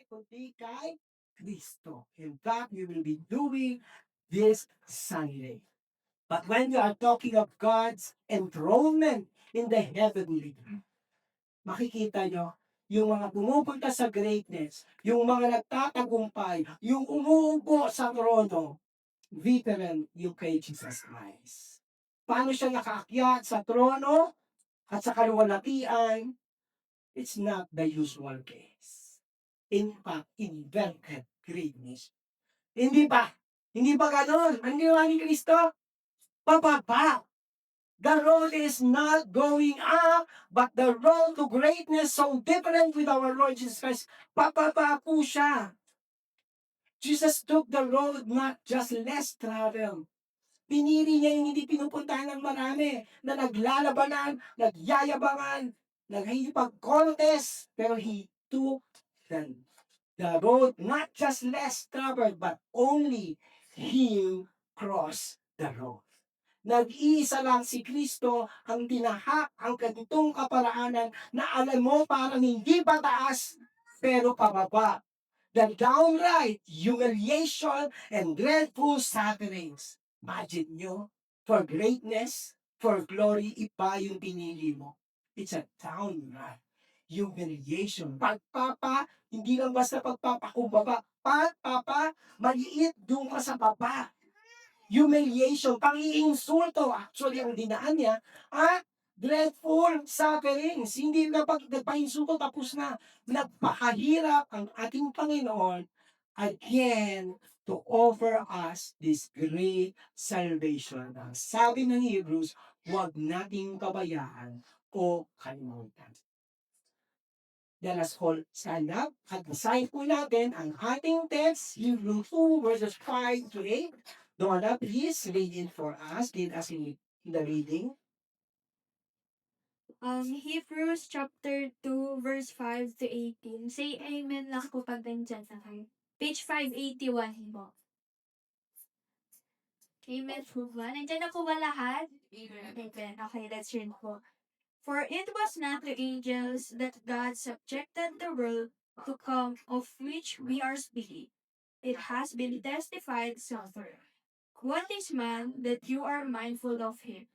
kundi kay Kristo. In fact, we will be doing this Sunday. But when we are talking of God's enthronement in the heavenly, makikita nyo, yung mga pumupunta sa greatness, yung mga nagtatagumpay, yung umuupo sa trono, veteran yung kay Jesus Christ. Paano siya nakaakyat sa trono at sa kaluwalhatian? It's not the usual case. In fact, inverted greatness. Hindi ba? Hindi ba ganon? Ang ginawa ni Kristo? Pababa. The road is not going up, but the road to greatness so different with our Lord Jesus Christ. Pababa po siya. Jesus took the road not just less travel. Pinili niya yung hindi pinupuntahan ng marami, na naglalabanan, nagyayabangan, naghihipag-contest, pero he took the road not just less traveled, but only him cross the road. Nag-iisa lang si Kristo ang tinahak ang ganitong kaparaanan na alam mo parang hindi pataas, pero pababa. The downright humiliation and dreadful sufferings. Imagine nyo, for greatness, for glory, iba yung pinili mo. It's a downright humiliation. Pagpapa, hindi lang basta pagpapakumbaba. Pagpapa, maliit doon ka sa baba. Humiliation, pang-iinsulto, actually ang dinaan niya, at dreadful sufferings. Hindi na pag nagpa-insulto tapos na, nagpakahirap ang ating Panginoon again to offer us this great salvation. Ang sabi ng Hebrews, huwag nating pabayaan o kalimutan. Let us all stand up at basahin po natin ang ating text, Hebrews 2 verses 5 to 8. Donna, please read it for us. Lead us in the reading. Hebrews chapter 2, verse 5 to 18. Say amen lang po pag nandyan na kayo. Page 581 po. Amen po ba? Nandyan na po ba lahat? Amen. Okay, let's read po. For it was not to angels that God subjected the world to come of which we are speaking. It has been testified somewhere. What is man that you are mindful of him?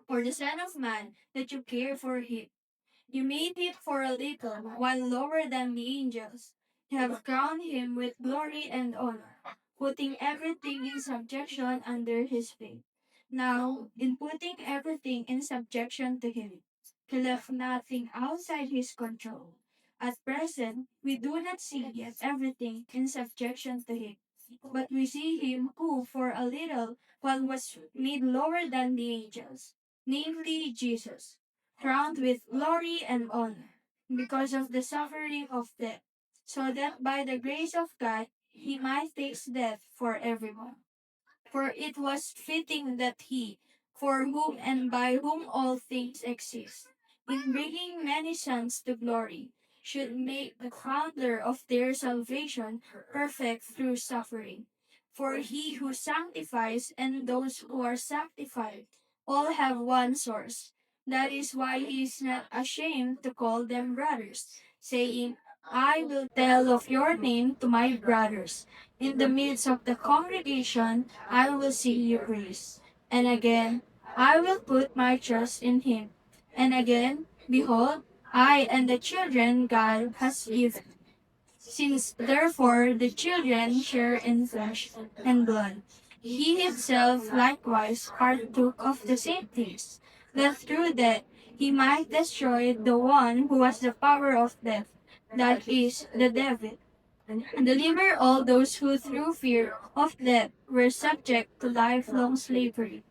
Or the Son of Man that you care for him? You made him for a little while lower than the angels. You have crowned him with glory and honor, putting everything in subjection under his feet. Now, in putting everything in subjection to him, he left nothing outside his control. At present, we do not see yet everything in subjection to him, but we see him who for a little while was made lower than the angels, namely Jesus, crowned with glory and honor, because of the suffering of death, so that by the grace of God he might taste death for everyone. For it was fitting that he, for whom and by whom all things exist, in bringing many sons to glory, should make the founder of their salvation perfect through suffering. For he who sanctifies and those who are sanctified all have one source. That is why he is not ashamed to call them brothers, saying, I will tell of your name to my brothers. In the midst of the congregation, I will sing your praise. And again, I will put my trust in him. And again, behold, I and the children God has given. Since therefore the children share in flesh and blood, he himself likewise partook of the same things, that through that he might destroy the one who has the power of death, that is, the devil, and deliver all those who through fear of death were subject to lifelong slavery.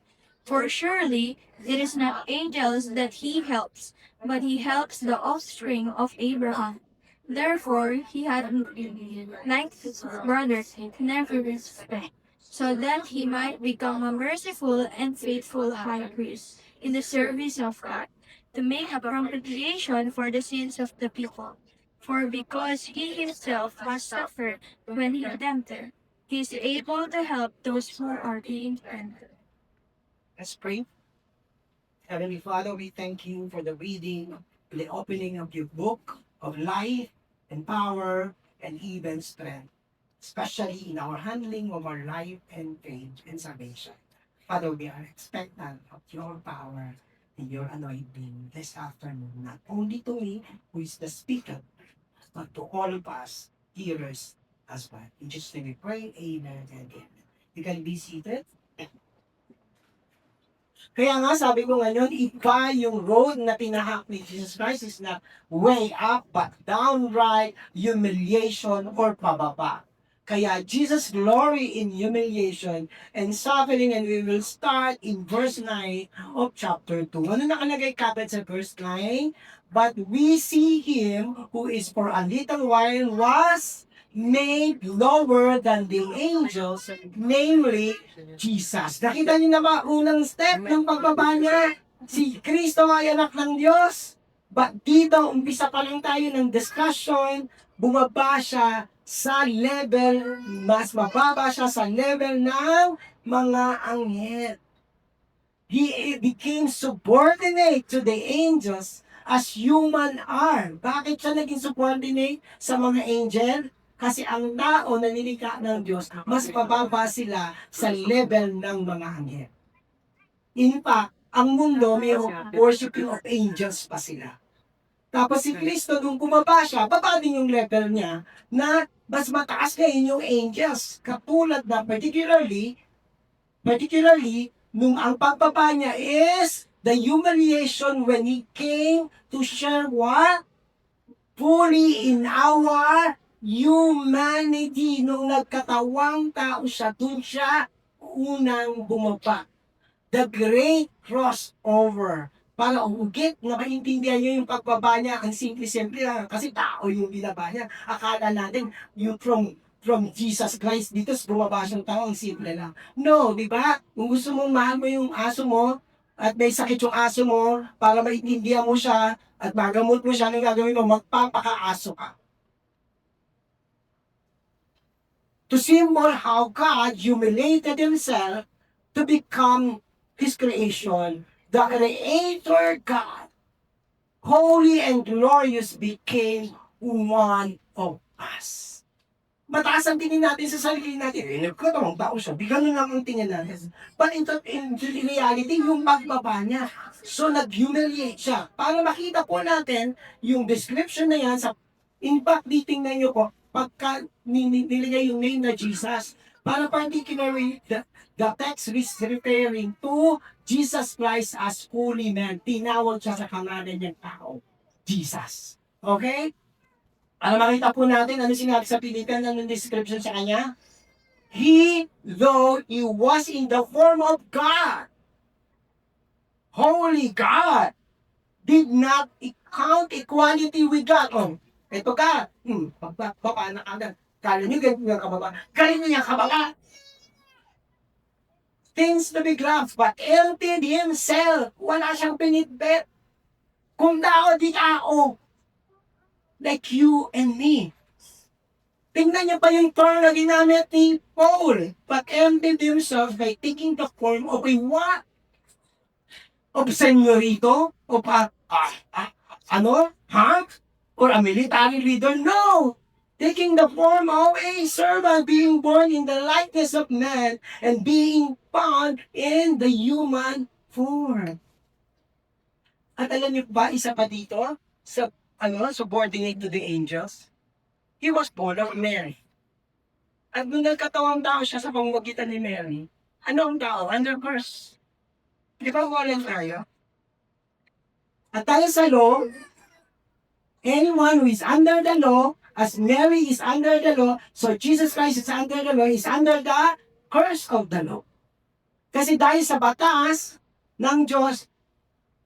For surely it is not angels that he helps, but he helps the offspring of Abraham. Therefore he had like his brothers never respect, so that he might become a merciful and faithful high priest in the service of God, to make a propitiation for the sins of the people. For because he himself has suffered when he tempted, he is able to help those who are being tempted. Let's pray. Heavenly Father, we thank you for the reading, the opening of your book of life and power and even strength, especially in our handling of our life and faith and salvation. Father, we are expectant of your power and your anointing this afternoon, not only to me, who is the speaker, but to all of us, hearers as well. In Jesus' name we pray, amen and amen. You can be seated. Kaya nga sabi ko ngayon, iba yung road na tinahak ni Jesus Christ is not way up, but downright humiliation or pababa. Kaya Jesus glory in humiliation and suffering, and we will start in verse 9 of chapter 2. Ano nakalagay kapit sa verse 9? But we see him who is for a little while was made lower than the angels, namely Jesus. Nakita niyo na ba unang step ng pagbaba niya? Si Kristo ay anak ng Diyos. But dito, umpisa pa lang tayo ng discussion, bumaba siya sa level, mas mababa siya sa level ng mga anghel. He became subordinate to the angels as human are. Bakit siya naging subordinate sa mga angel? Kasi ang tao na nilikha ng Diyos, mas mababa sila sa level ng mga anghel. In fact, ang mundo may worshiping of angels pa sila. Tapos si Kristo, nung bumaba siya, baba din yung level niya na mas mataas ngayon yung angels. Katulad na particularly, nung ang pagbaba niya is the humiliation when he came to share what? Fully in our humanity. Nung nagkatawang tao siya, dun siya unang bumaba. The great crossover. Para umugit na maintindihan niyo yung pagbaba niya, ang simple-simple lang. Kasi tao yung binaba niya. Akala natin, yung from Jesus Christ dito, bumaba siyang tao, ang simple lang. No, di ba? Kung gusto mong mahal mo yung aso mo, at may sakit yung aso mo, para maintindihan mo siya, at magamot mo siya, anong gagawin mo? Magpapakaaso ka. To symbol how God humiliated himself to become his creation, the Creator God, holy and glorious, became one of us. Mataas ang tingin natin sa sarili natin. Nagkatawang tao siya. Bigyan lang ang tingin natin. But in reality, yung pagbaba niya. So, nag-humiliate siya. Para makita po natin yung description na yan, in fact, titingnan nyo po, pagka nilagay yung name na Jesus, para particularly, the text is referring to Jesus Christ as holy man. Tinawag siya sa pangalan niyang tao. Jesus. Okay? Para makita po natin, ano sinabi sa Pilipinas, anong description sa kanya? He, though he was in the form of God, holy God, did not count equality with God. Oh, ito ka, baba na agad. Kala nyo ganyan yung kababa. Ganyan yung kababa. Things to be grasped, but emptied himself. Wala siyang pinitbit. Kung tao, di tao. Like you and me. Tingnan niyo pa yung term na ginamit ni Paul. But emptied himself by taking the form of a what? Of señorito? Of a, ano? Huh? Or a military leader? No! Taking the form of a servant, being born in the likeness of man, and being found in the human form. At alam niyo ba, isa pa dito, sa subordinate to the angels? He was born of Mary. At nung nagkatawang tao siya sa pamamagitan ni Mary, ano ang tao? Under curse. Di ba walang tayo? At tayo sa law, anyone who is under the law, as Mary is under the law, so Jesus Christ is under the law, is under the curse of the law. Kasi dahil sa batas ng Diyos,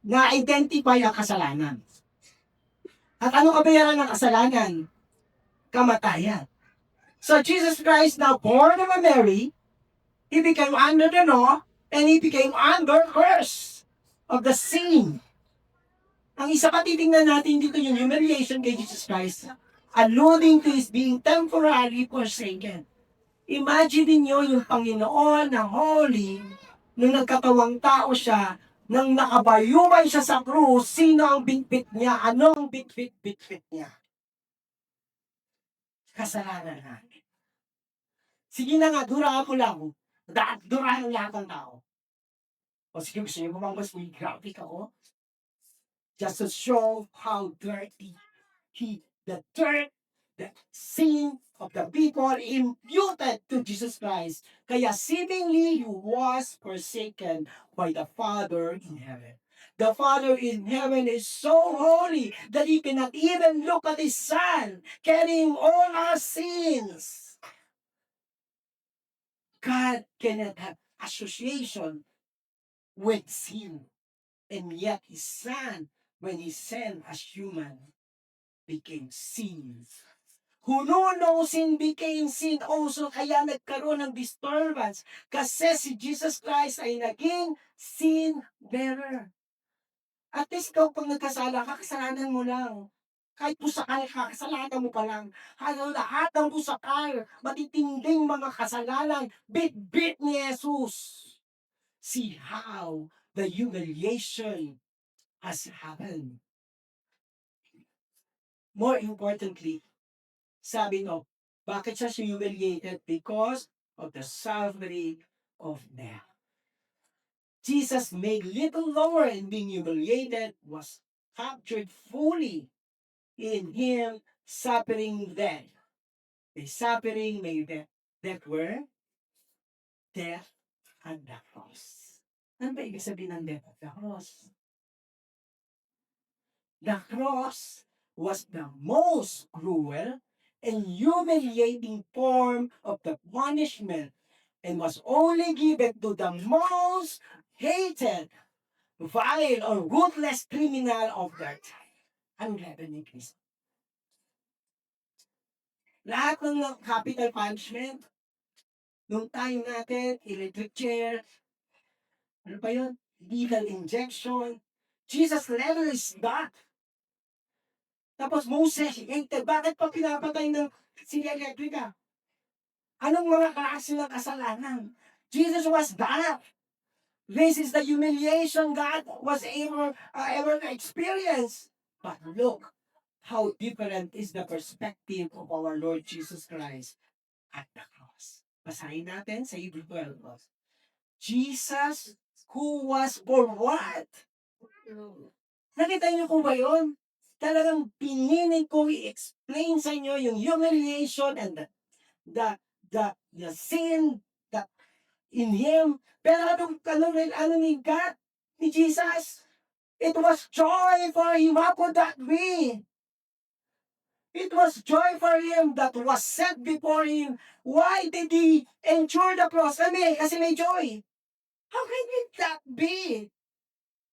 na-identify ang kasalanan. At ano kabayaran ng kasalanan? Kamatayan. So Jesus Christ, now born of a Mary, he became under the law, and he became under curse of the sin. Ang isa pa titingnan natin dito yung humiliation kay Jesus Christ, alluding to his being temporarily forsaken. Imagine niyo yung Panginoon na holy, nung nagkatawang tao siya, nang nakabayumay siya sa krus, sino ang bitbit niya? Anong bitbit niya? kasalanan natin. Sige na nga, durahan mo lang. Durahan ang lahat ng tao. O sige, gusto niyo ba mas may graphic ako? Just to show how dirty the dirt, the sin of the people imputed to Jesus Christ. Kaya seemingly he was forsaken by the Father in heaven. The Father in heaven is so holy that he cannot even look at his Son carrying all our sins. God cannot have association with sin. And yet his Son, when he sent as human, became sin. Who knew no sin became sin also, kaya nagkaroon ng disturbance. Kasi si Jesus Christ ay naging sin bearer. At least ikaw pag nagkasala ka, kasalanan mo lang. Kahit pusakal ka, kasalanan mo pa lang. Lahat ng pusakal, matitinding mga kasalanan, bit-bit ni Jesus. See how the humiliation has happened. More importantly, sabi no, bakit siya humiliated? Because of the suffering of death. Jesus made little lower in being humiliated, was captured fully in him suffering death. May suffering, may death. That were death at the cross. Ano ba ibig sabihin ng death at the cross? The cross was the most cruel and humiliating form of the punishment and was only given to the most hated, vile, or ruthless criminal of their time. Ang level ni Kristo. Lahat ng capital punishment, nung time natin, electric chair, ano pa yun? Lethal injection. Jesus level is that. Tapos Moses, bakit pa pinapatay ng sila elektrika? Anong mga klase ng kasalanan? Jesus was that. This is the humiliation God was ever to experience. But look how different is the perspective of our Lord Jesus Christ at the cross. Basahin natin sa Hebrew 12. Jesus who was for what? Nakita niyo po ba yun? Talagang pininig ko i-explain sa inyo yung humiliation and the sin that in Him. Pero ano ni God, ni Jesus? It was joy for Him. How could that be? It was joy for Him that was set before Him. Why did He endure the cross? Kasi may joy. How can that be?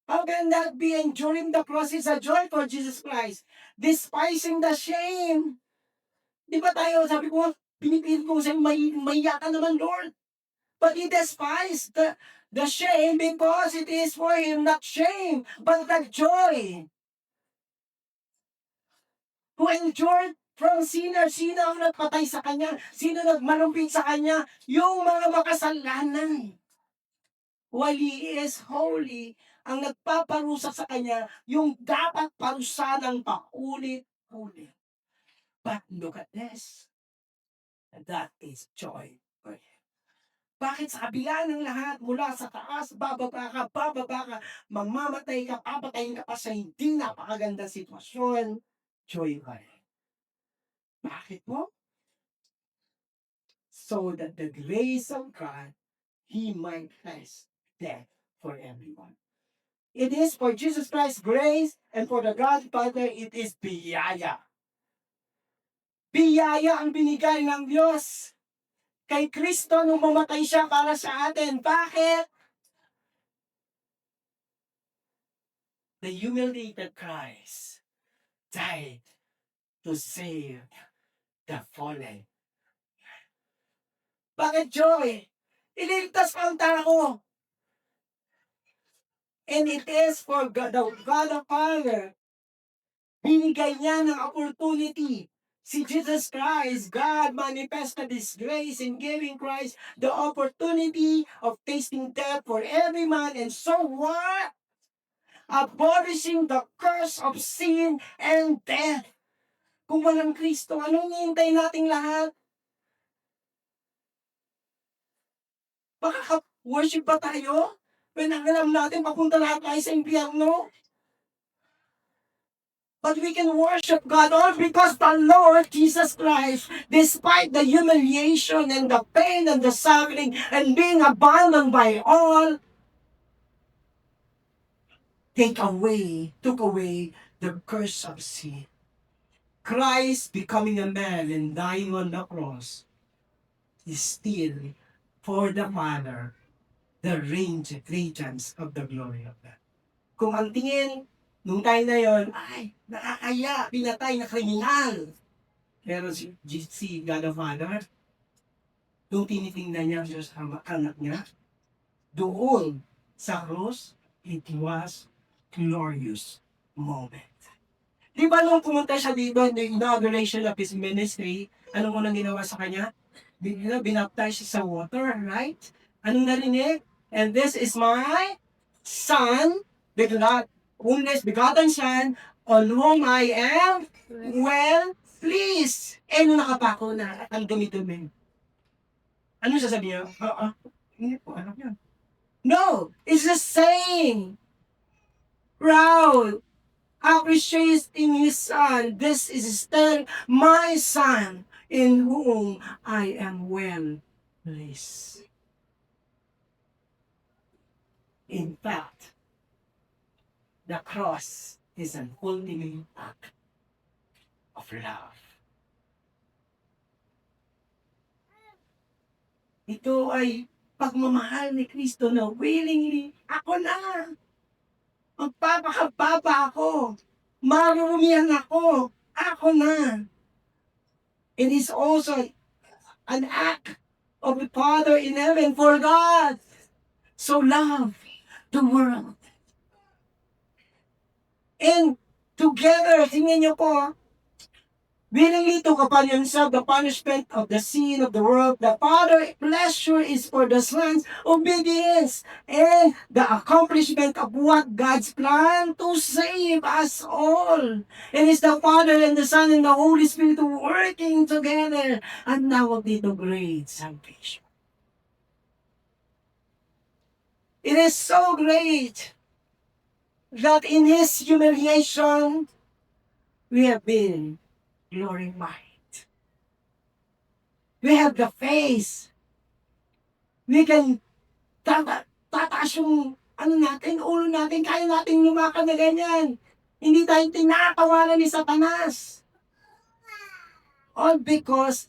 How can that be? Enduring the cross is a joy for Jesus Christ. Despising the shame. Di ba tayo, sabi ko, pinipilit ko sa maiya ka naman, Lord. But He despised the shame because it is for Him not shame, but the joy. Who endured from sinners. Sino ang nagpatay sa Kanya? Sino nagmalumping sa Kanya? Yung mga makasalanan. While He is holy, ang nagpaparusa sa Kanya, yung dapat parusahan paulit-ulit. But look at this. That is joy. Bakit sa kabila ng lahat, mula sa taas, bababa ka, mamamatay ka, papatayin ka pa sa hindi napakagandang sitwasyon, joy pa rin. Bakit po? So that the grace of God, He manifests death for everyone. It is for Jesus Christ's grace and for the God Father, it is biyaya. Biyaya ang binigay ng Diyos kay Kristo nung mamatay siya para sa atin. Bakit? The humiliated Christ died to save the fallen. Bakit joy? Ililigtas pa ang tao. And it is for God, the God the Father. Binigay niya ng opportunity. Si Jesus Christ, God manifested His grace in giving Christ the opportunity of tasting death for every man. And so what? Abolishing the curse of sin and death. Kung walang Kristo, anong hihintay nating lahat? Makaka-worship ba tayo? When alam natin, papunta lahat tayo sa impyerno? But we can worship God all because the Lord Jesus Christ, despite the humiliation and the pain and the suffering and being abandoned by all, took away the curse of sin. Christ becoming a man and dying on the cross is still for the Father the radiance of the glory of God. Kung ang tingin nung time na yon, ay, nakakaya, pinatay na kriminal. Pero si God the Father, nung tinitingnan niya Diyos ang anak niya, doon sa cross, it was glorious moment. Di ba nung pumunta siya dito in the inauguration of his ministry, anong unang ginawa sa kanya? Binaptize siya sa water, right? Anong narinig? And this is my son, only begotten son, on whom I am well pleased. Eh, nung nakapako na, ang dumi-dumi. Ano sasabihin niya? Hindi po, anak niya. No, it's the same. Proud, appreciating his son. This is still my son, in whom I am well pleased. In fact, the cross is an ultimate act of love. Ito ay pagmamahal ni Kristo na willingly, ako na. Magpapakababa ako. Marumihan ako. Ako na. It is also an act of the Father in heaven for God. So love the world. And together, tingnan niyo po, willingly took upon himself the punishment of the sin of the world. The Father's pleasure is for the Son's obedience and the accomplishment of what God's plan to save us all. And it's the Father and the Son and the Holy Spirit working together and now dito great salvation. It is so great that in His humiliation, we have been glorified. We have the face. We can tataas yung ulo natin, kaya natin lumakad na ganyan. Hindi tayo tinatawanan ni Satanas. All because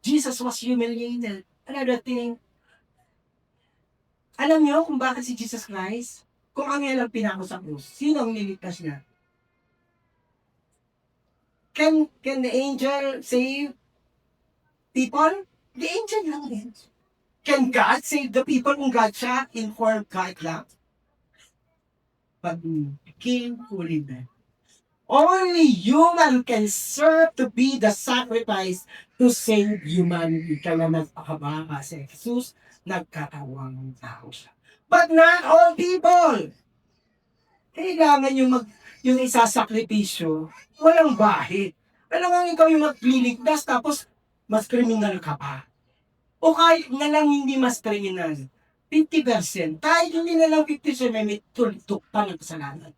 Jesus was humiliated. Another thing, alam niyo kung bakit si Jesus Christ? Kung ang ang pinako sa krus, sino ang niligtas niya? Can the angel save people? The angel lang din. Can God save the people kung God siya? Inform God lang. But became fully man. Only human can serve to be the sacrifice to save humanity. Kaya nagpakabaka si Jesus, nagkatawang tao siya. But not all people. Kailangan yung isasakripisyo, walang bahid. Alam mo, ikaw yung magliligtas, tapos mas kriminal ka pa. O kahit na lang hindi mas kriminal, 50%, kahit hindi na lang 50%, may tulitok pa ng kasalanan.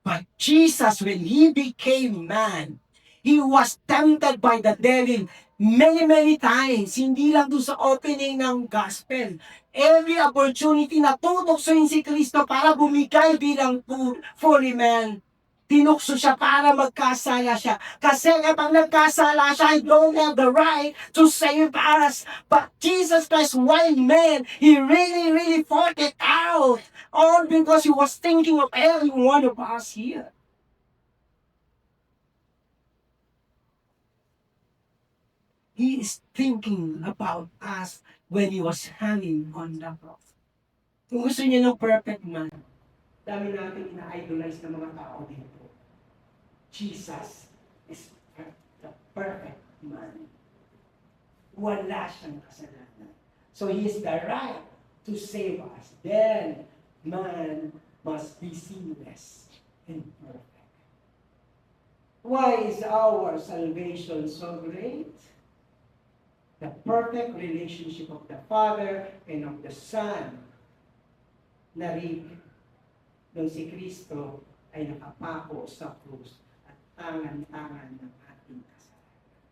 But Jesus, when He became man, He was tempted by the devil many times. Hindi lang doon sa opening ng gospel. Every opportunity na tutuksoin si Kristo para bumigay bilang fully man. Tinukso siya para magkasala siya. Kasi kapag nagkasala siya, I don't have the right to save us. But Jesus Christ, while man, He really fought it out. All because He was thinking of every one of us here. He is thinking about us when He was hanging on the cross. Kung gusto niya ng perfect man, dami natin ina-idolize ng mga tao dito. Jesus is the perfect man. Wala siyang kasalanan. So He is the right to save us. Then, man must be sinless and perfect. Why is our salvation so great? The perfect relationship of the Father and of the Son na rin nung si Kristo ay nakapako sa krus at tangan-tangan ng ating kasalanan.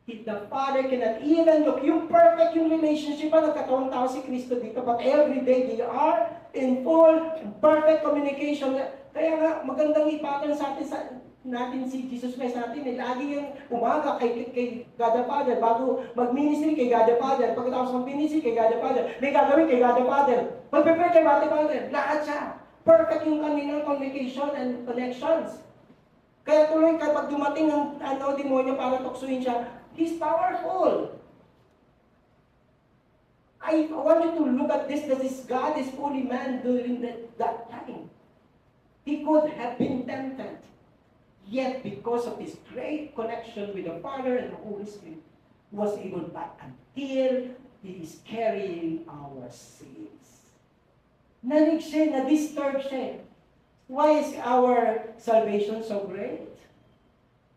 If the Father cannot even look, yung perfect yung relationship pa, nagkatawang tao si Kristo dito, but every day they are in full, perfect communication. Kaya nga, magandang ipatan sa atin natin si Jesus Christ natin. Lagi yung umaga kay God the Father, bago mag-ministry kay God the Father, pagkatapos mag-ministry kay God the Father, may gagawin kay God the Father, mag-prepare kay God the Father, lahat siya. Perfect yung kanilang communication and connections. Kaya tuloy kapag dumating ang demonyo para tuksuin siya, He's powerful. I want you to look at this, that this God is fully man during that time. He could have been tempted. Yet, because of his great connection with the Father and the Holy Spirit, was able back until he is carrying our sins. Nanig siya, na-disturb siya. Why is our salvation so great?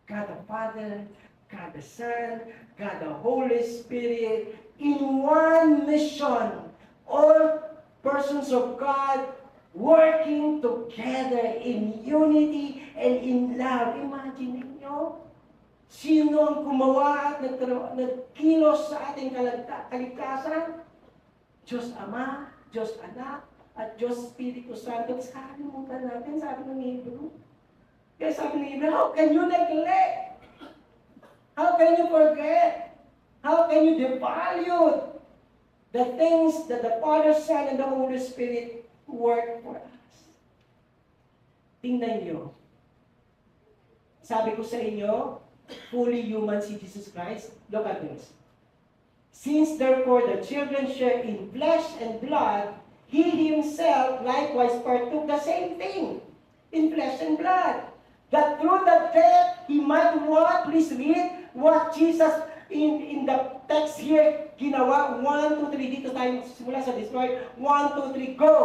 God the Father, God the Son, God the Holy Spirit, in one mission, all persons of God working together in unity and in love. Imagine ninyo, sino ang gumawa at nagkilos sa ating kaligtasan? Diyos Ama, Diyos Anak, at Diyos Espiritu Santo. Tapos kakalimutan natin, sabi ng Hebrew. Kaya sabi ng Hebrew, how can you neglect? How can you forget? How can you devalue the things that the Father, Son, and the Holy Spirit work for us? Tingnan nyo. Sabi ko sa inyo, fully human si Jesus Christ. Look at this. Since therefore the children share in flesh and blood, He Himself likewise partook the same thing in flesh and blood. That through the death, He might what? Please read what Jesus in the text here, ginawa. 1, 2, 3. Dito tayo simula sa destroy. 1, 2, 3, go!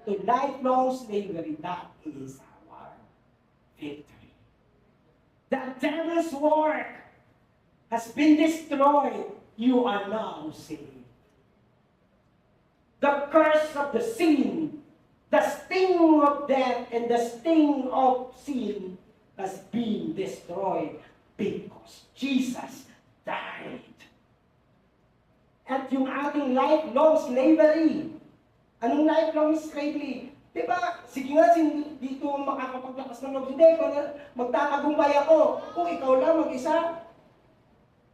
To lifelong slavery, that is our victory. The devil's work has been destroyed. You are now saved. The curse of the sin, the sting of death, and the sting of sin has been destroyed because Jesus died. At yung ating lifelong slavery, anong lifelong slavery? Diba, sige nga, dito makakapaglakas ng loob. Hindi, magtatagumpay ako. Kung ikaw lang mag-isa.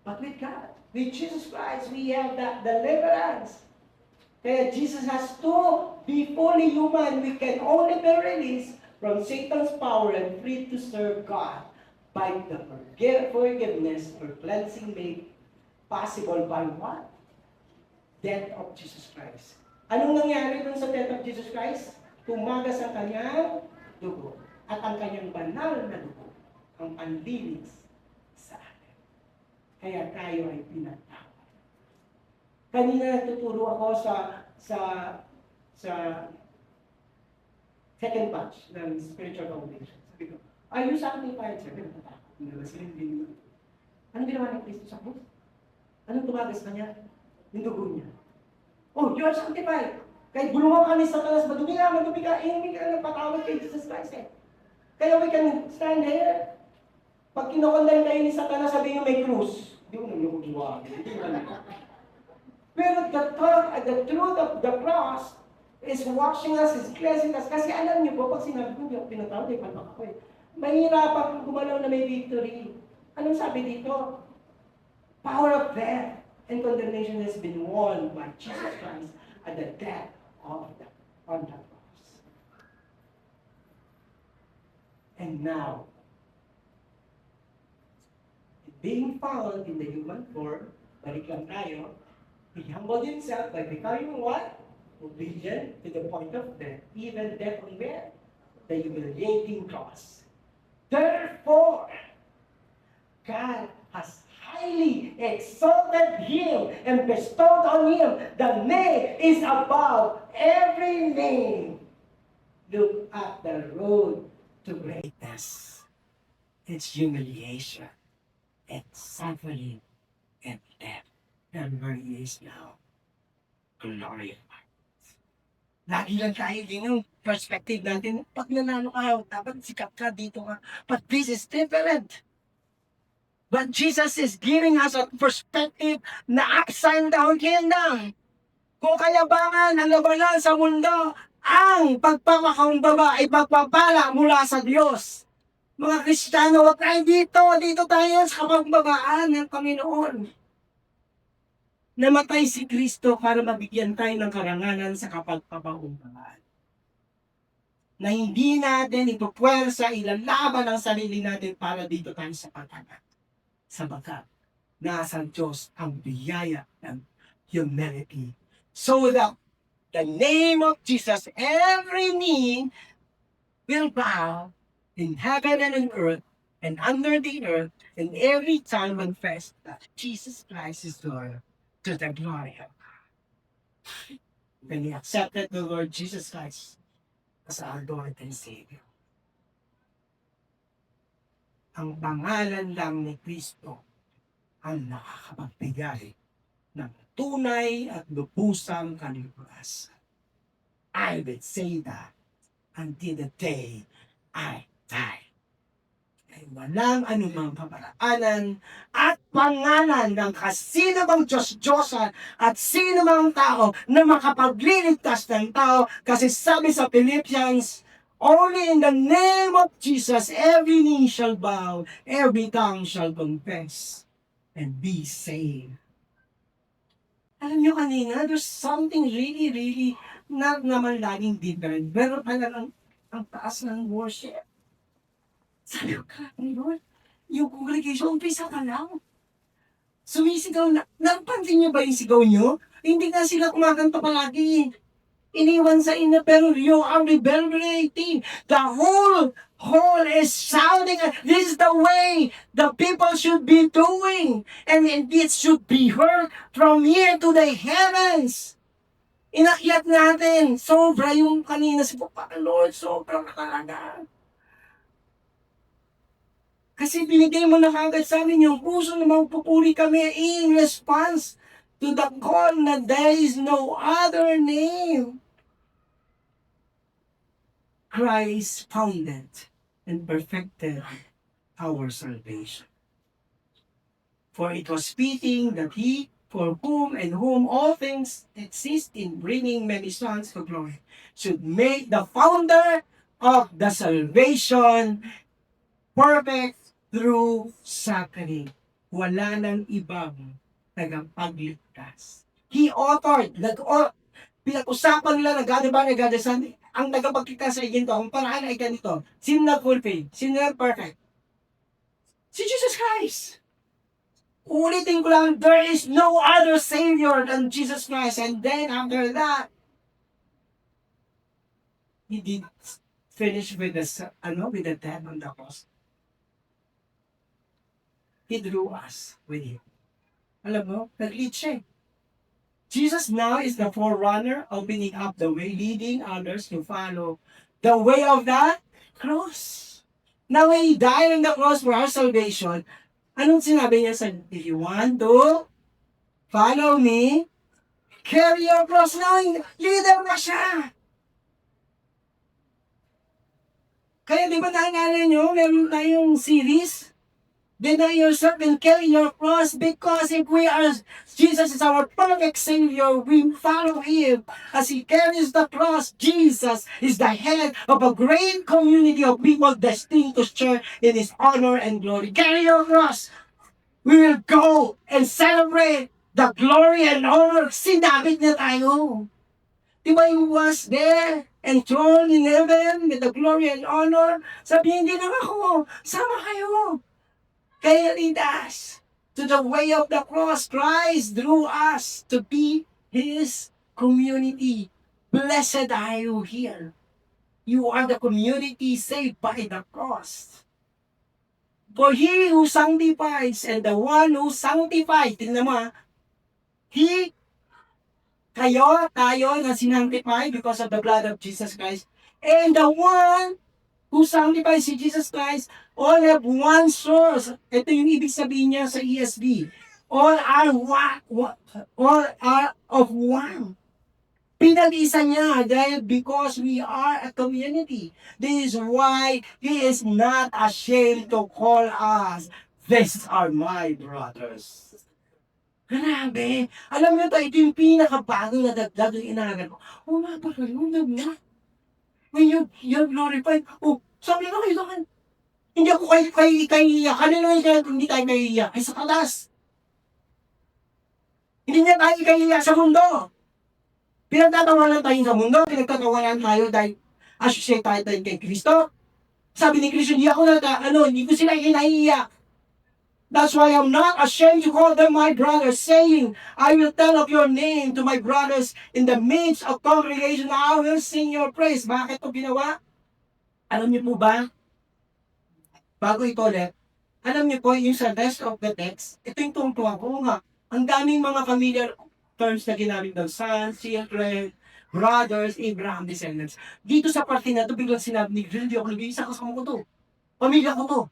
But with God, with Jesus Christ, we have that deliverance. Kaya Jesus has to be fully human. We can only be released from Satan's power and free to serve God by the forgiveness or cleansing made possible by what? Death of Jesus Christ. Anong nangyari dun sa death of Jesus Christ? Tumagas ang kanyang dugo at ang kanyang banal na dugo ang panlinis sa atin. Kaya tayo ay pinatawad. Kanina natuturo ako sa second batch ng spiritual foundation. Sabi ko, are you sanctified? Sabi ko, nalasilin mo. Anong ginawa ng Kristo sa krus? Anong tumagas kanya? Yung dugo niya. Oh, you are sanctified. Kahit bulungan ka ni Satanas, madumi ka, hindi ka nagpatawad kay Jesus Christ eh. Kaya we can stand here. Pag kinokondem kayo ni Satanas, sabihin nyo may krus. Hindi ko naman yung giwa. Pero the truth of the cross is washing us, is cleansing us. Kasi alam niyo po, pag sinabi ko, hindi ako pinatawad, ay palpak ako eh. Mahirapan gumalaw na may victory. Anong sabi dito? Power of death and condemnation has been won by Jesus Christ at the death on the cross. And now, being found in the human form, balik lang tayo, He humbled Himself by becoming what? Obedient to the point of death, even death on where? The humiliating cross. Therefore, God has highly exalted him and bestowed on him the name is above every name. Look at the road to greatness. It's humiliation and suffering and death. And where he is now, glory. Lagi lang tayo din yung perspective natin. Pag nanalo ka, dapat sikat ka dito ka. But this is different. But Jesus is giving us a perspective na upside down kingdom. Kung kayabangan ang labanan sa mundo, ang pagpapakakumbaba ay pagpapala mula sa Diyos. Mga Kristiyano, wag tayo dito. Dito tayo sa kapagbabaan ng Panginoon. Namatay si Kristo para mabigyan tayo ng karangalan sa kapagpapakumbabaan. Na hindi natin ipupwersa, ilalaban ang sarili natin para dito tayo sa pagkakat. Sabagat, nasa Diyos ang biyaya ng humility. So that the name of Jesus, every knee will bow in heaven and on earth and under the earth, and every tongue confess that Jesus Christ is Lord to the glory of God. When we accepted the Lord Jesus Christ as our Lord and Savior, ang pangalan lang ni Kristo ang nakakapagbigay ng tunay at lubusang kaligtasan. I will say that until the day I die. Ay walang anumang pamaraanan at pangalan ng kasino mang Diyos-Diyosan at sino mang tao na makapagliligtas ng tao, kasi sabi sa Philippians, only in the name of Jesus every knee shall bow, every tongue shall confess and be saved. Alam nyo kanina, there's something really, not naman laging different. Pero talagang ang taas ng worship. Sabi ko, Lord, yung congregation, umpisa ka lang. Sumisigaw na. Napansin niyo ba yung sigaw niyo? Hindi nga sila kumakanta palagi. Iniwan sa inyo, pero you are reverberating. The whole is shouting. This is the way the people should be doing. And it should be heard from here to the heavens. Inakyat natin. Sobra yung kanina si Papa Lord. Sobra talaga. Kasi binigay mo na kagad sa amin yung puso na magpupuri kami in response to the call na there is no other name. Christ founded and perfected our salvation. For it was fitting that He, for whom and whom all things exist in bringing many sons to glory, should make the founder of the salvation perfect through suffering. Wala nang ibang tagapagligtas. He authored, pinag-usapan nila ng God, diba, ang tagapagligtas ay ginto, ang paraan ay ganito. Sino nag-fulfill? Sino nag-perfect? Si Jesus Christ. Ulitin ko lang, there is no other Savior than Jesus Christ. And then after that, He did finish with the death on the cross. He drew us with Him. Alam mo, nag-lead siya. Jesus now is the forerunner, opening up the way, leading others to follow the way of the cross. Now, when He died on the cross for our salvation, anong sinabi niya sa, if you want to follow me, carry your cross. Now, leader na siya. Kaya di ba naalala nyo, meron tayong series, deny yourself and carry your cross, because if Jesus is our perfect Savior, we follow Him. As He carries the cross, Jesus is the head of a great community of people destined to share in His honor and glory. Carry your cross. We will go and celebrate the glory and honor. Sinabit niya tayo. Diba He was there, enthroned in heaven with the glory and honor? Sabi, hindi lang ako, sama kayo. Kaya lead us to the way of the cross. Christ drew us to be His community. Blessed are you here. You are the community saved by the cross. For he who sanctifies and the one who sanctifies, tingnan mo he, tayo na sinanctify because of the blood of Jesus Christ. And the one who sanctifies si Jesus Christ, all have one source. Ito yung ibig sabihin niya sa ESV. All are one, all are of one. Pinag-isa niya dahil because we are a community. This is why He is not ashamed to call us, these are my brothers. Grabe. Alam niyo to, ito yung pinakabagong na dagdag yung inagal ko. Oh, nga pala yun, na. When you glorified, oh, sabi ko kayo doon, hindi ako kay iiyak. Kanino hindi tayo kay iiyak? Ay sa talas. Hindi niya tayo kay iiyak sa mundo. Pinagtatawanan tayo sa mundo, pinagtatawanan tayo dahil associate tayo kay Kristo. Sabi ni Kristo, hindi ako hindi ko sila kinaiiyak. That's why I'm not ashamed to call them my brothers, saying, I will tell of your name to my brothers in the midst of congregation. I will sing your praise. Bakit ito ginawa? Alam niyo po ba? Bago ito ulit, alam niyo po yung sa rest of the text, ito yung tungtuwa ko nga. Ang daming mga familiar terms na ginamit ng sons, children, brothers, Abraham, descendants. Dito sa parte na ito, biglang sinabi ni Grill, di ako nag-iisa, kasama ko to. Pamilya ko to.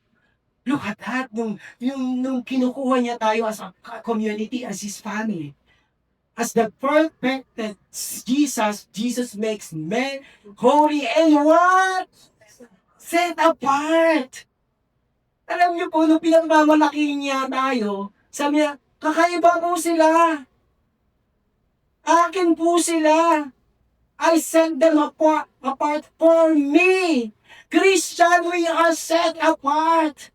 Look at that, nung kinukuha niya tayo as a community, as His family. As the perfected Jesus makes men holy and what? Set apart. Alam niyo po, nung pinagmamalaki niya tayo, sabi niya, kakaiba po sila. Akin po sila. I set them apart for me. Christian, we are set apart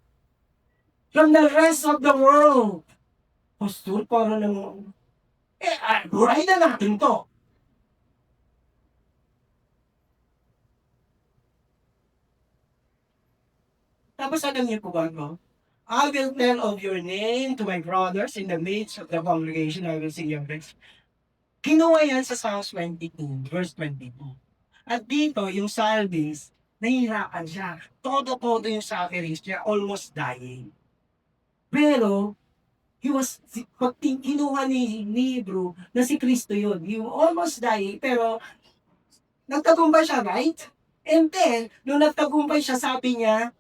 from the rest of the world. Pastor, para naman, buray na natin to. Tapos alam niyo po ba, no? I will tell of your name to my brothers in the midst of the congregation. I will sing your praise. Kinuha yan sa Psalms 22, verse 22. At dito, yung psalmist, nahihirapan siya. Todo-todo yung sufferings niya, almost dying. Pero, pag kinuha ni Hebrew, na si Kristo yun, yung almost dying, pero, nagtagumpay siya, right? And then, nung nagtagumpay siya, sabi niya,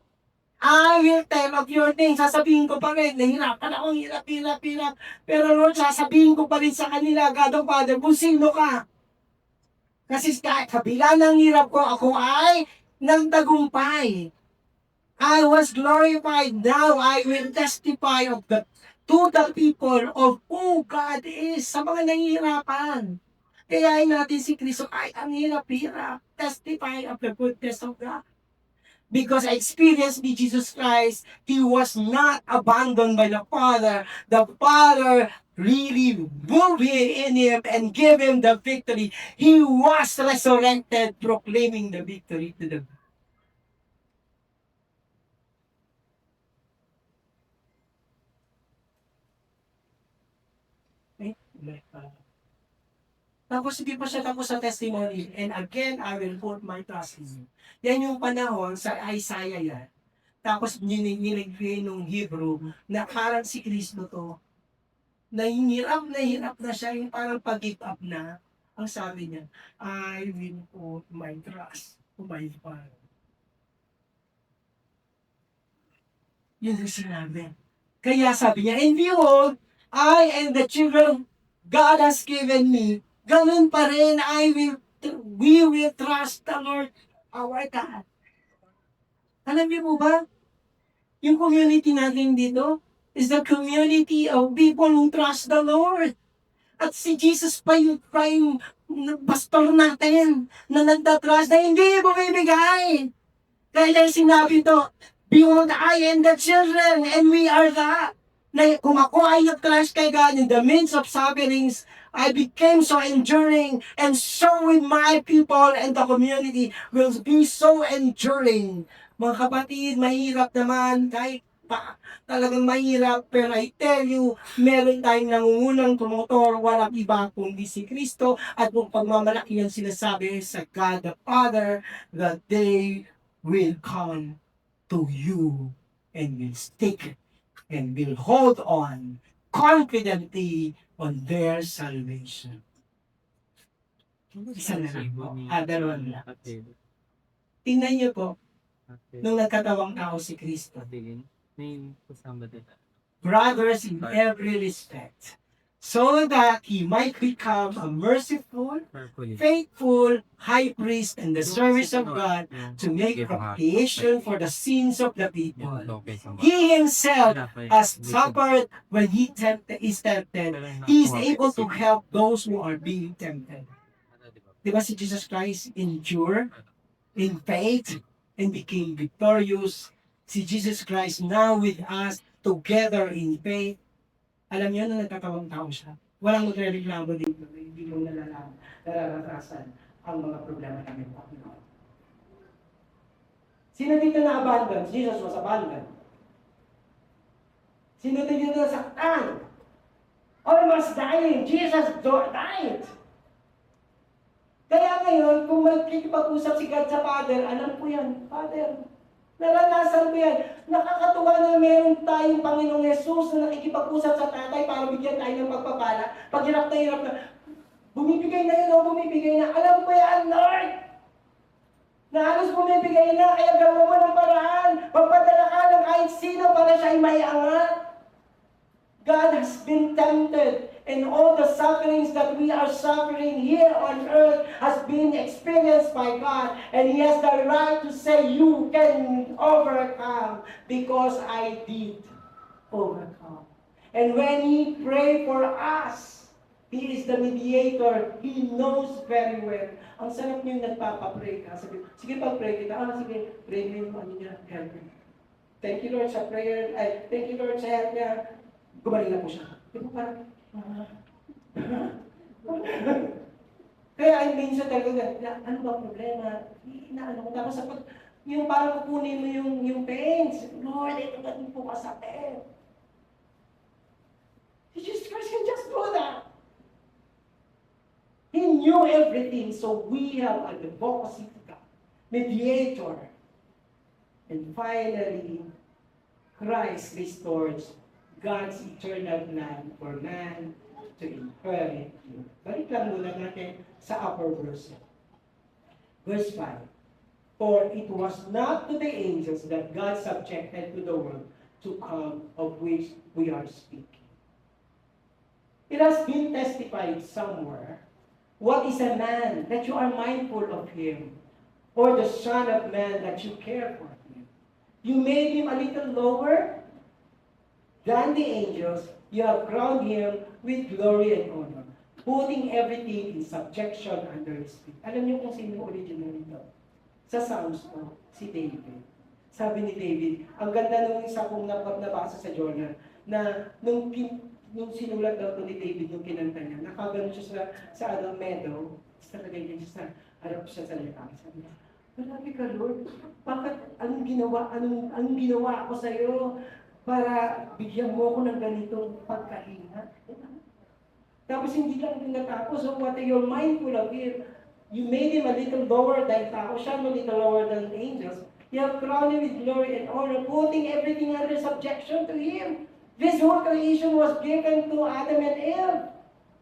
I will tell of your name. Sasabihin ko pa rin, nahirapan akong hirap. Pero Lord, sasabihin ko pa rin sa kanila, God of Father, kung sino ka. Kasi kahit kabila ng hirap ko, ako ay nagtagumpay. I was glorified. Now I will testify to the people of who God is sa mga nahihirapan. Kayain natin si Kristo kahit ang hirap-hirap. Testify of the goodness of God. Because I experienced with Jesus Christ, He was not abandoned by the Father. The Father really moved in Him and gave Him the victory. He was resurrected, proclaiming the victory to them. Tapos hindi pa siya tapos sa testimony. And again, I will put my trust in you. Yan yung panahon sa Isaiah yan. Tapos nilagay nung Hebrew na parang si Kristo to. Nahihirap na siya. Yung parang pag-give up na. Ang sabi niya, I will put my trust to my Father. Yun yung sinabi. Kaya sabi niya, and behold, I and the children God has given me, ganun pa rin, we will trust the Lord our God. Alam niyo po ba, yung community natin dito is the community of people who trust the Lord. At si Jesus pa yung pastor natin na nagtatrust na hindi bumibigay. Kaya sinabi to, behold, I and the children, and we are that. Na kung ako ay nag-trust kay God in the midst of sufferings, I became so enduring, and so with my people and the community will be so enduring. Mga kapatid, mahirap naman, kahit pa, talagang mahirap, pero I tell you, meron tayong nangungunang tumotor, walang iba kundi si Kristo, at kung pagmamalaki yan sinasabi sa God the Father, that they will come to you. and will stick and will hold on confidently on their salvation. Isa na lang po. Dalawa na lang. Tingnan niyo po, nung nagkatawang tao si Kristo, brothers in every respect, so that he might become a merciful, faithful high priest in the service of God to make propitiation for the sins of the people. He himself has suffered when is tempted. He is able to help those who are being tempted. Diba si Jesus Christ endure in faith and became victorious? Si Jesus Christ now with us together in faith. Alam niyo na nagkatawang tao siya. Walang magre-reklamo dito. Hindi mo nalalatasan ang mga problema namin. Sino dito na abandoned? Jesus was abandoned. Sino dito na saktan? Almost dying. Jesus died. Kaya ngayon, kung magkikipag-usap si God sa Father, alam ko yan, Father, naranasan ko yan. Nakakatuwa na meron tayong Panginoong Yesus na nakikipag-usap sa tatay para bigyan tayo ng pagpapala. Pag hirap na, bumibigay na yun o bumibigay na. Alam ko yan, Lord! Na halos bumibigay na, kaya gawa mo ng paraan. Pagpadala ka ng kahit sino para siya ay may angat. God has been tempted, and all the sufferings that we are suffering here on earth has been experienced by God, and He has the right to say, you can overcome because I did overcome. And when He prayed for us, He is the mediator. He knows very well. Ang sarap niyo yung nagpapapray ka. Sige, pag-pray kita. Sige, pray mo yung ano niya, help me. Thank you, Lord, sa prayer. Thank you, Lord, sa help niya. Gumaling na po siya. Di ba parang, kaya ay minsan talaga, ano ba problema? Inaano ko. Tapos yung parang kukunin mo yung pains. Lord, ito ganun po kasakit. Jesus Christ can just do that. He knew everything, so we have an advocacy to God, mediator. And finally, Christ restores God's eternal plan for man to inherit you. Balik lang muna natin sa upper verse. Verse 5. For it was not to the angels that God subjected to the world to come of which we are speaking. It has been testified somewhere. What is a man that you are mindful of him? Or the son of man that you care for him? You made him a little lower than the angels. You have crowned him with glory and honor, putting everything in subjection under his feet. Alam niyo kung sino original nito? Sa Psalms po, si David. Sabi ni David, ang ganda nung isa kong nabasa sa journal, na nung sinulat daw ito ni David nung kinanta niya, nakaganon siya sa meadow, talaga siya sa harap siya sa likang. Sabi niya, marami ka, Lord. Bakit? Anong ginawa ko sa iyo para bigyan mo ako ng ganitong pagkahinga? Tapos hindi lang din natapos. So what you're mindful of him, you made him a little lower than tao, siya a little lower than angels. You have crowned him with glory and honor, putting everything under subjection to him. This whole creation was given to Adam and Eve.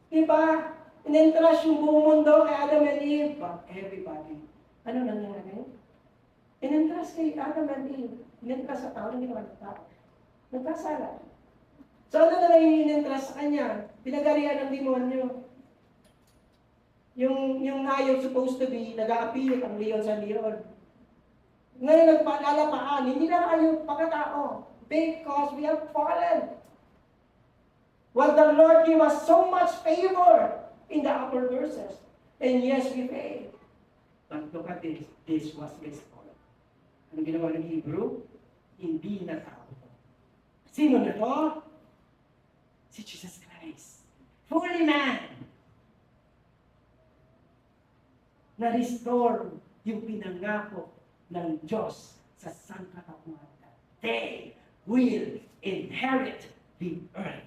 Diba? In-entrust yung buong mundo kay Adam and Eve. But everybody, ano nangyari? In-entrust kay Adam and Eve. In-entrust sa tao, hindi naman sa tao. Nagkasala. So ano na lang yung in-entrust sa kanya? Pinagarihan ng demonyo. Yung hayop supposed to be, nag-aapilit ang leon sa leon. Ngayon nagpalalapaan, hindi na kayo pagkatao. Because we have fallen. Well, the Lord gave us so much favor in the upper verses. And yes, we failed. But look at this. This was restored. Ano ginawa ng Hebrew? Hindi na tao. Sino na to? Si Jesus Christ. Fully man. Na-restore yung pinangako ng Diyos sa sangkatauhan. They will inherit the earth.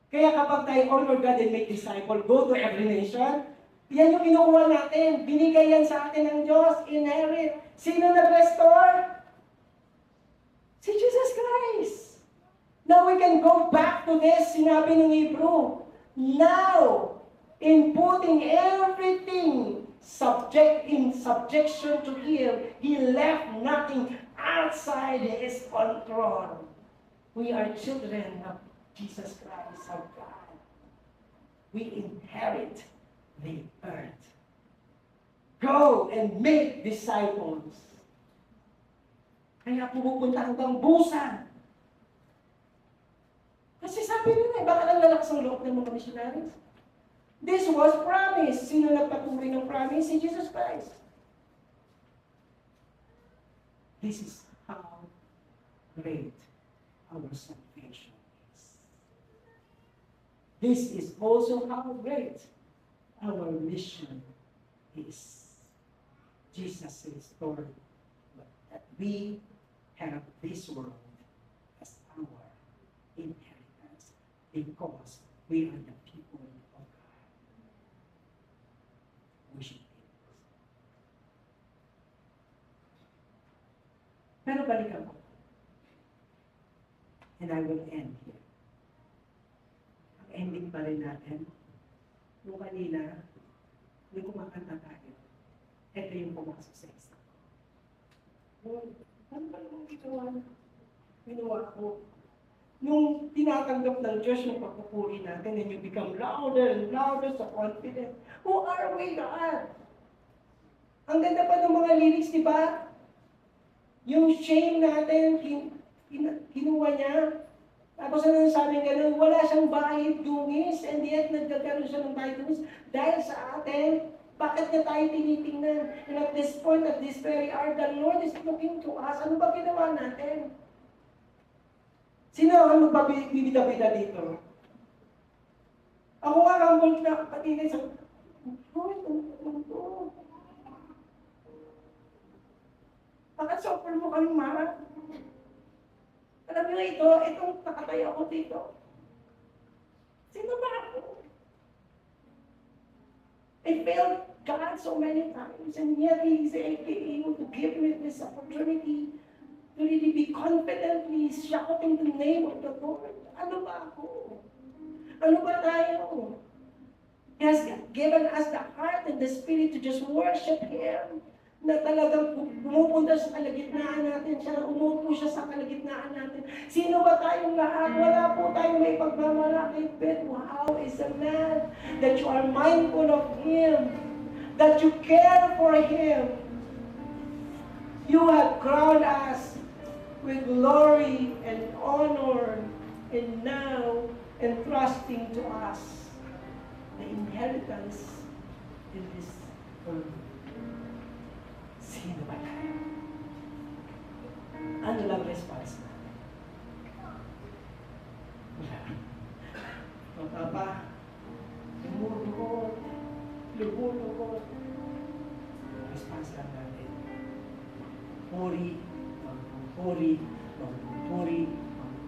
Kaya kapag tayo honor God and make disciple, go to every nation, yan yung kinukuha natin. Binigay yan sa atin ng Diyos, inherit. Sino nag-restore? Si Jesus Christ. Now we can go back to this, sinabi ng Hebrew. Now, in putting everything in subjection to Him, He left nothing outside His control. We are children of Jesus Christ, of God. We inherit the earth. Go and make disciples. Kaya pumupunta hanggang busan. Kasi sabi nila, bakit ang lalakas ang loob ng mga missionaries? This was promised. Sino nagpatuloy ng promise? Si Jesus Christ. This is how great our salvation is. This is also how great our mission is. Jesus says, Lord, that we have this world as our inheritance because we are the people of God. We should be. Pero balikan ko. And I will end here. Ang ending pa rin natin, yung kanina, yung kumakanta tayo, ito yung pumasok sa isa. Ano ba yung ginawa ko? Yung tinatanggap ng Diyos yung pagpupuri natin and you become louder and louder so confident. Who are we, God? Ang ganda pa ng mga lyrics, di ba? Yung shame natin, kinuha niya. Tapos ano sabi gano'n, wala siyang bahid dungis and yet nagkakaroon siya ng bahid dungis dahil sa atin. Bakit niya tayo tinitingnan? And at this point, at this very hour, the Lord is looking to us. Ano ba ginawa natin? Sino ang magbibida-bida dito? Ako nga humble na kapatid sa Lord, ano to? Bakit suffer mo kami, Mara? Alam niyo itong nakatayo ko dito. Sino ba ako? I failed God so many times and yet He's able to give me this opportunity to really be confidently shouting the name of the Lord. Ano ba ako? Ano ba tayo? He has given us the heart and the spirit to just worship Him. Na talagang pumupunta sa kalagitnaan natin siya, umupo siya sa kalagitnaan natin. Sino ba tayong lahat? Wala po tayong may pagmamalaki. But wow is a man that you are mindful of Him, that you care for Him. You have crowned us with glory and honor, and now entrusting to us the inheritance in this world. Sino ba tayo? Ano lang response natin? Wala. Mapapa, lumulukot, response lang natin. Puri,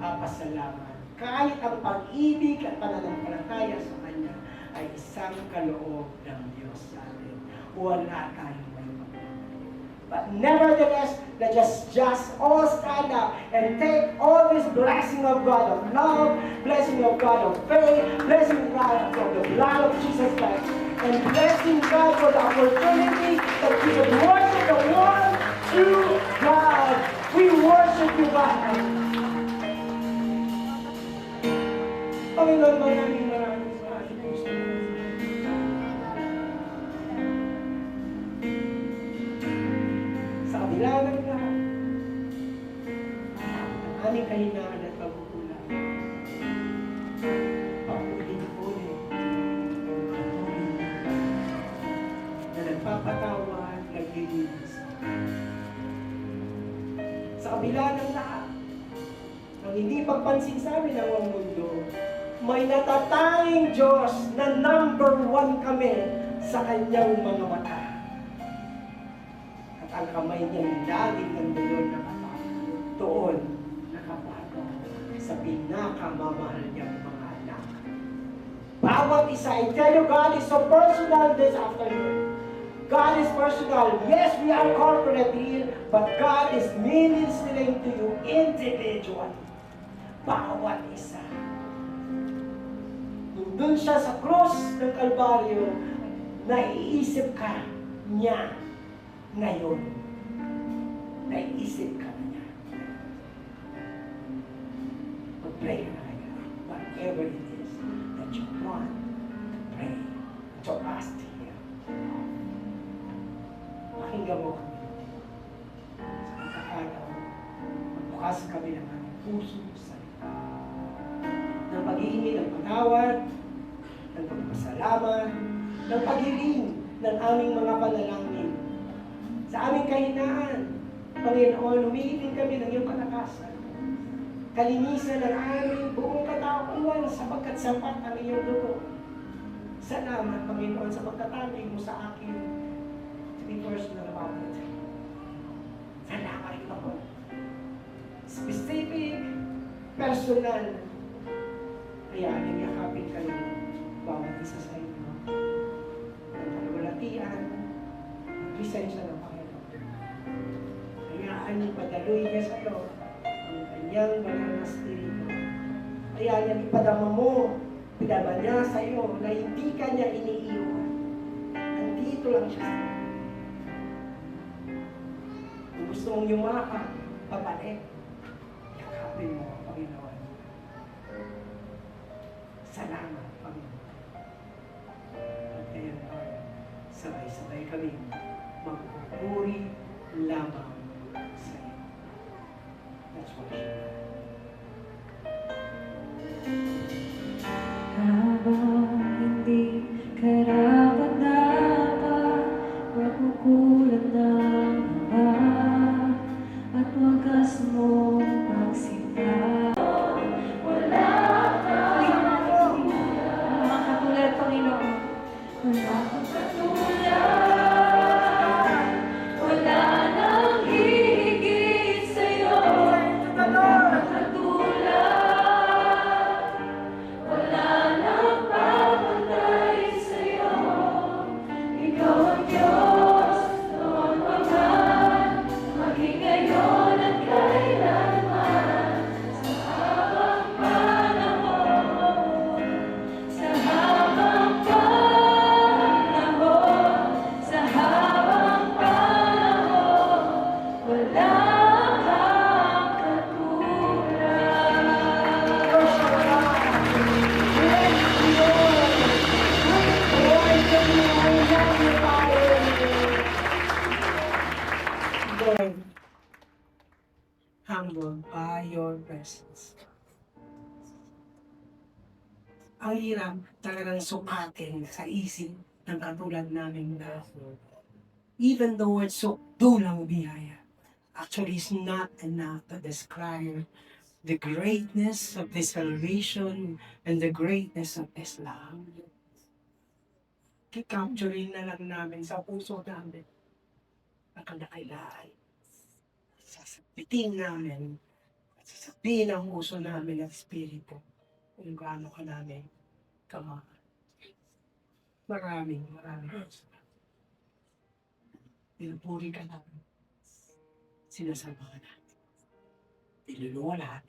magpapasalamat. Kahit ang pag-ibig at pananampalataya sa Kanya ay isang kaloob ng Diyos sa atin. Wala tayong may pagpapalagay. But nevertheless, let us just all stand up and take all this blessing of God of love, blessing of God of faith, blessing God of the blood of Jesus Christ, and blessing God for the opportunity that we can worship the one true God. We worship you, God. Panginoon, maraming salamat po sa kabila ng lahat, ang aming kahinaan at pagkukulang. Paulit-ulit, na nagpapatawad, naglilinis. Sa kabila ng lahat, ang hindi pagpansin sa amin ng mundo, may natatanging Diyos na number 1 kami sa Kanyang mga mata. Ang kamay niyang laging nandoon doon nakapatong sa pinakamamahal niyang mga anak. Bawat isa, I tell you, God is so personal this afternoon. God is personal. personal. Yes, we are corporate here, but God is ministering to you individually. Bawat isa. Nandun siya sa cross ng Kalbaryo, naiisip ka niya ngayon. Naiisip ka niya. Mag-pray ka na ngayon. Whatever it is that you want to pray, to ask Him. Pakinggan mo kami. Sa pagkakataon, magbukas kami ng aming puso sa ng pag-iingi ng patawad, ng pagpasalamat, ng paghiling ng aming mga panalangin. Sa aming kahinaan, Panginoon, humihiling kami ng iyong kalakasan. Kalinisan ng aming buong katauhan sapagkat sapat ang iyong dugo. Salamat, Panginoon, sa pagtatanging mo sa akin to be personal about it. Salamat, Lord. Specific, personal. Kaya yakapin kayo bawat isa sa inyo. Ang kalulatian, ang lisensya ng Panginoon. Hayaan niyo padaloy niya sa iyo ang kanyang banal na spirito. Hayaan niya ipadama mo, pinaba niya sa iyo na hindi ka niya iniiwan. Nandito lang siya sa iyo. Kung gusto mong yumakap, pabalik. Yakapin mo ang Panginoon. Salamat, Panginoon. At ngayon, Lord, sabay-sabay kami magpupuri lamang sa iyo. Let's worship. Habang hindi karapat-dapat, magkukulang ng iba, at wagas mong pagsipa. Wala kang makatulad, Panginoon. Wala kang katulad. Wala nang hihigit sa'yo. Wala kang katulad. Wala nang papantay sa'yo. Ikaw ang Diyos, noon pa man, maging ngayon at kailanman. Sa habang panahon, sa habang panahon, sa habang panahon, wala kang katulad. Lord, humble by your presence. Ang hirap talagang sukatin sa isip ng katulad namin na even the word so dulang biyaya actually is not enough to describe the greatness of this salvation and the greatness of this love. Kikapturin na lang namin sa puso namin ang kanakailangan. Sasabitin namin at sasabihin ang puso namin at espiritu kung gaano ka namin kamahal. Maraming salamat. Pinupuri ka namin. Sinasama ka natin. Iluluwa lahat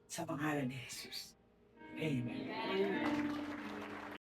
sa pangalan ni Jesus. Amen.